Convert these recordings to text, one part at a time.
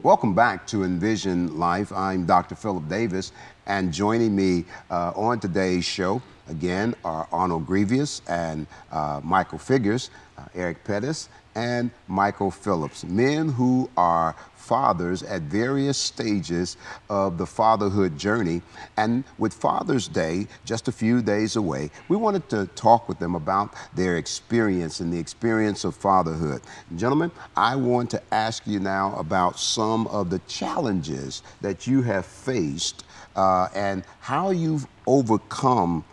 Welcome back to Envision Life. I'm Dr. Philip Davis, and joining me on today's show, again, are Arnold Grievous and Michael Figures, Eric Pettis, and Michael Phillips, men who are fathers at various stages of the fatherhood journey. And with Father's Day just a few days away, we wanted to talk with them about their experience and the experience of fatherhood. Gentlemen, I want to ask you now about some of the challenges that you have faced and how you've overcome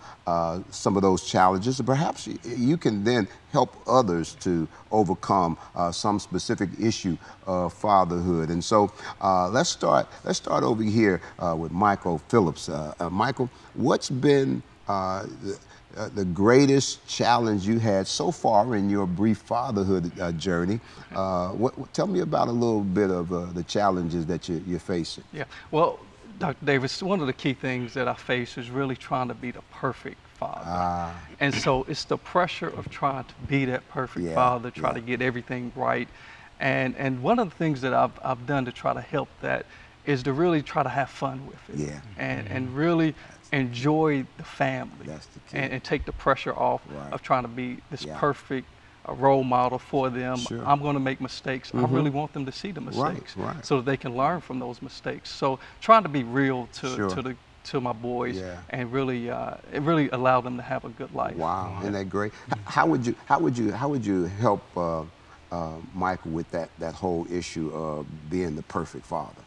some of those challenges. Perhaps you can then help others to overcome some specific issue of fatherhood. And so let's start over here with Michael Phillips. Michael, what's been the greatest challenge you had so far in your brief fatherhood journey? Tell me about a little bit of the challenges that you're facing. Yeah, well, Dr. Davis, one of the key things that I face is really trying to be the perfect father. And so it's the pressure of trying to be that perfect father, try to get everything right. And one of the things that I've done to try to help that is to really try to have fun with it. And really enjoy the family. That's the key. And take the pressure off of trying to be this perfect a role model for them. Sure. I'm going to make mistakes. I really want them to see the mistakes right. so that they can learn from those mistakes. So trying to be real to my boys and really allow them to have a good life. Wow, isn't that great? How would you help Michael with that whole issue of being the perfect father?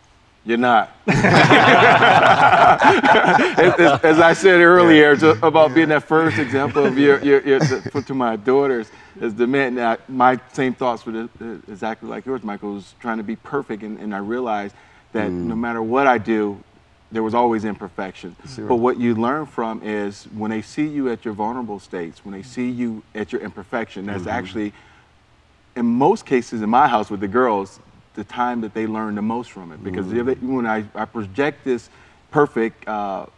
You're not. As I said earlier, about being that first example of to my daughters, as the man. Now, my same thoughts were exactly like yours, Michael. Was trying to be perfect, and I realized that no matter what I do, there was always imperfection. Sure. But what you learn from is when they see you at your vulnerable states, when they see you at your imperfection, that's actually, in most cases in my house with the girls, the time that they learn the most from it. Because when I project this perfect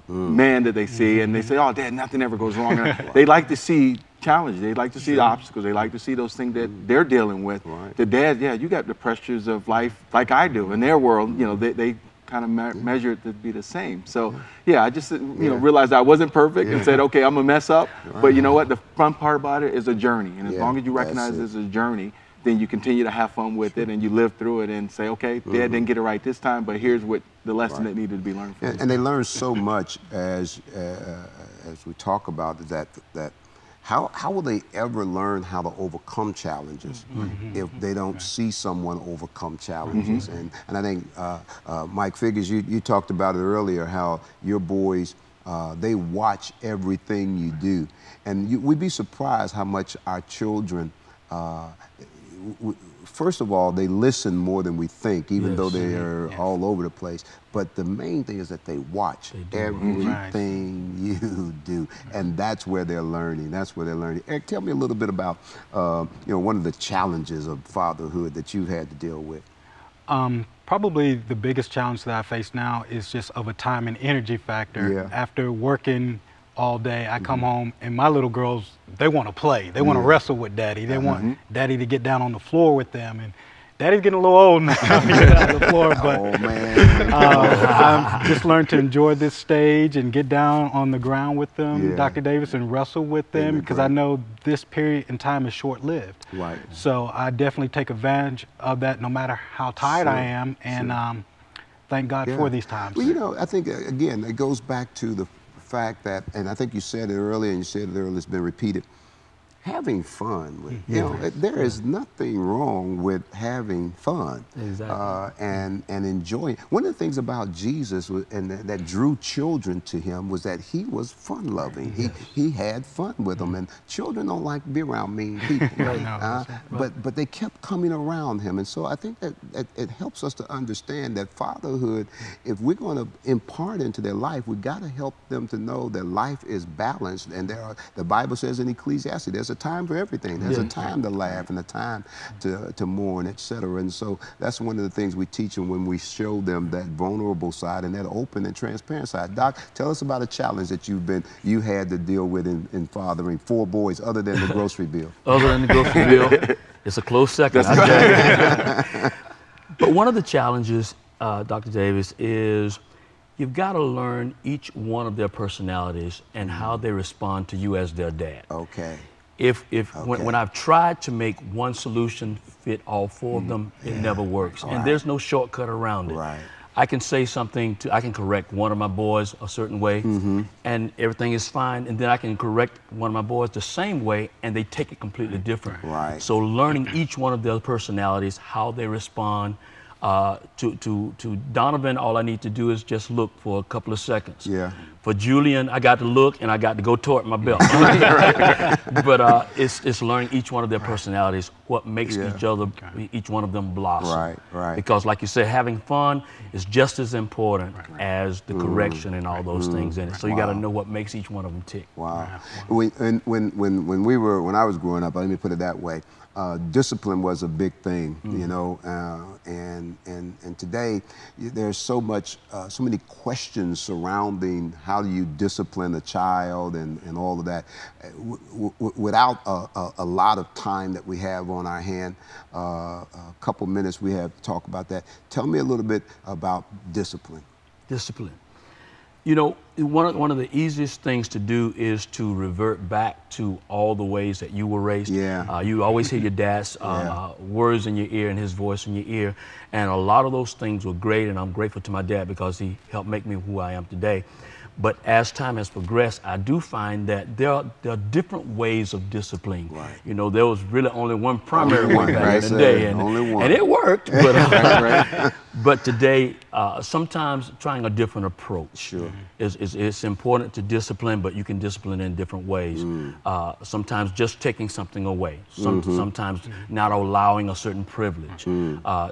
man that they see, and they say, "Oh, Dad, nothing ever goes wrong," they like to see challenges. They like to see the obstacles. They like to see those things that they're dealing with. The dad, you got the pressures of life like I do. In their world, they kind of measure it to be the same. So I just realized I wasn't perfect and said, okay, I'm gonna mess up, but you know what? The fun part about it is a journey, and as long as you recognize it's a journey, then you continue to have fun with it, and you live through it and say, okay, Dad didn't get it right this time, but here's what the lesson that needed to be learned from it. And they learn so much as we talk about that how will they ever learn how to overcome challenges if they don't see someone overcome challenges? And I think Mike Figures, you talked about it earlier, how your boys, they watch everything you do, and we'd be surprised how much our children first of all, they listen more than we think, even though they are all over the place. But the main thing is that they watch everything you do, and that's where they're learning. That's where they're learning. Eric, tell me a little bit about one of the challenges of fatherhood that you've had to deal with. Probably the biggest challenge that I face now is just of a time and energy factor. After working all day, I come home, and my little girls, they want to play. They want to wrestle with Daddy. They want Daddy to get down on the floor with them. And Daddy's getting a little old now to get on the floor, but I've just learned to enjoy this stage and get down on the ground with them, Dr. Davis, and wrestle with them, because I know this period in time is short-lived. So I definitely take advantage of that no matter how tired I am, and thank God for these times. Well, I think, again, it goes back to the fact that, and I think you said it earlier, and you said it earlier, it's been repeated, having fun with, there is nothing wrong with having fun and enjoying. One of the things about Jesus and that drew children to him was that he was fun-loving. He had fun with them, and children don't like to be around mean people. But they kept coming around him, and so I think that it helps us to understand that fatherhood, if we're going to impart into their life, we got to help them to know that life is balanced, and the Bible says in Ecclesiastes, there's a time for everything. There's a time to laugh and a time to mourn, etc. And so that's one of the things we teach them when we show them that vulnerable side and that open and transparent side. Doc, tell us about a challenge that you had to deal with in fathering 4 boys, other than the grocery bill. Other than the grocery bill, it's a close second. But one of the challenges, Dr. Davis, is you've got to learn each one of their personalities and how they respond to you as their dad. Okay. When I've tried to make one solution fit all four of them, it never works. And there's no shortcut around it. Right. I can say something I can correct one of my boys a certain way, and everything is fine, and then I can correct one of my boys the same way, and they take it completely different. Right. So learning each one of their personalities, how they respond. To Donovan, all I need to do is just look for a couple of seconds. Yeah. For Julian, I got to look and I got to go toward my belt. But it's learning each one of their personalities, what makes each one of them blossom. Right, right. Because like you said, having fun is just as important as the correction and all those things in it. So you got to know what makes each one of them tick. Wow. When I was growing up, let me put it that way, discipline was a big thing, you know, and today there's so many questions surrounding how do you discipline a child and all of that. Without a lot of time that we have on our hand, a couple minutes we have to talk about that. Tell me a little bit about discipline. Discipline. You know, one of the easiest things to do is to revert back to all the ways that you were raised. Yeah. You always hear your dad's words in your ear and his voice in your ear. And a lot of those things were great, and I'm grateful to my dad because he helped make me who I am today. But as time has progressed, I do find that there are different ways of disciplining. Right. You know, there was really only one primary one back in the day, and only one. And it worked. But, but today, sometimes trying a different approach. Sure. It's important to discipline, but you can discipline in different ways. Sometimes just taking something away. Sometimes not allowing a certain privilege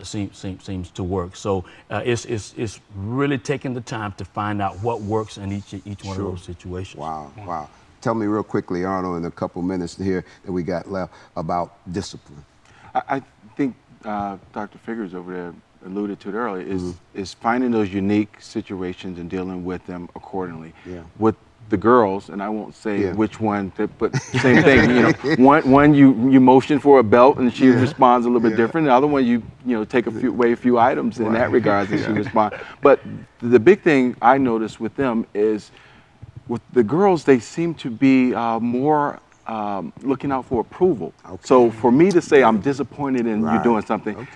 seems to work. So it's really taking the time to find out what works in each one of those situations. Wow, wow. Tell me real quickly, Arnold, in a couple minutes here that we got left, about discipline. I think Dr. Figures over there alluded to it earlier, is finding those unique situations and dealing with them accordingly. Yeah. With the girls, and I won't say which one, but same thing. You know, one you motion for a belt and she responds a little bit different. The other one you take a few items in that regard and she responds. But the big thing I noticed with them is with the girls, they seem to be more looking out for approval. Okay. So for me to say I'm disappointed in you doing something,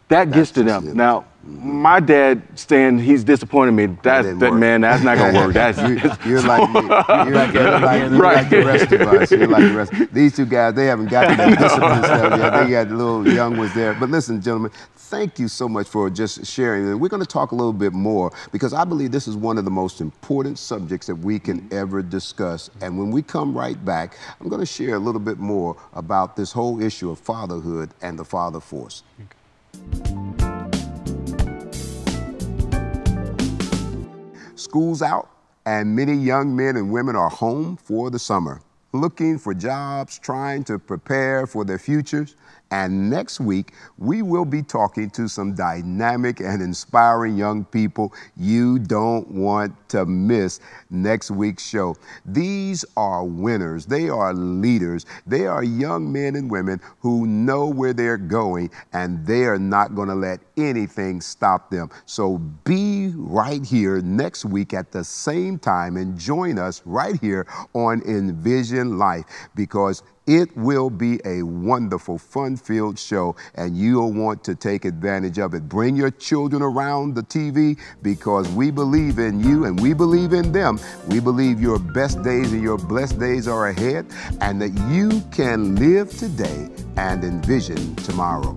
that gets to them. Now, my dad he's disappointed me. Man, that's not gonna work. That's you're like me. You're like the rest of us. You're like the rest. These two guys, they haven't got to that discipline stuff yet. They got the little young ones there. But listen, gentlemen, thank you so much for just sharing. And we're going to talk a little bit more because I believe this is one of the most important subjects that we can ever discuss. And when we come right back, I'm going to share a little bit more about this whole issue of fatherhood and the father force. School's out, and many young men and women are home for the summer, looking for jobs, trying to prepare for their futures. And next week, we will be talking to some dynamic and inspiring young people you don't want to miss next week's show. These are winners. They are leaders. They are young men and women who know where they're going, and they are not going to let anything stop them. So be right here next week at the same time and join us right here on Envision Life, because it will be a wonderful, fun-filled show, and you'll want to take advantage of it. Bring your children around the TV because we believe in you and we believe in them. We believe your best days and your blessed days are ahead, and that you can live today and envision tomorrow.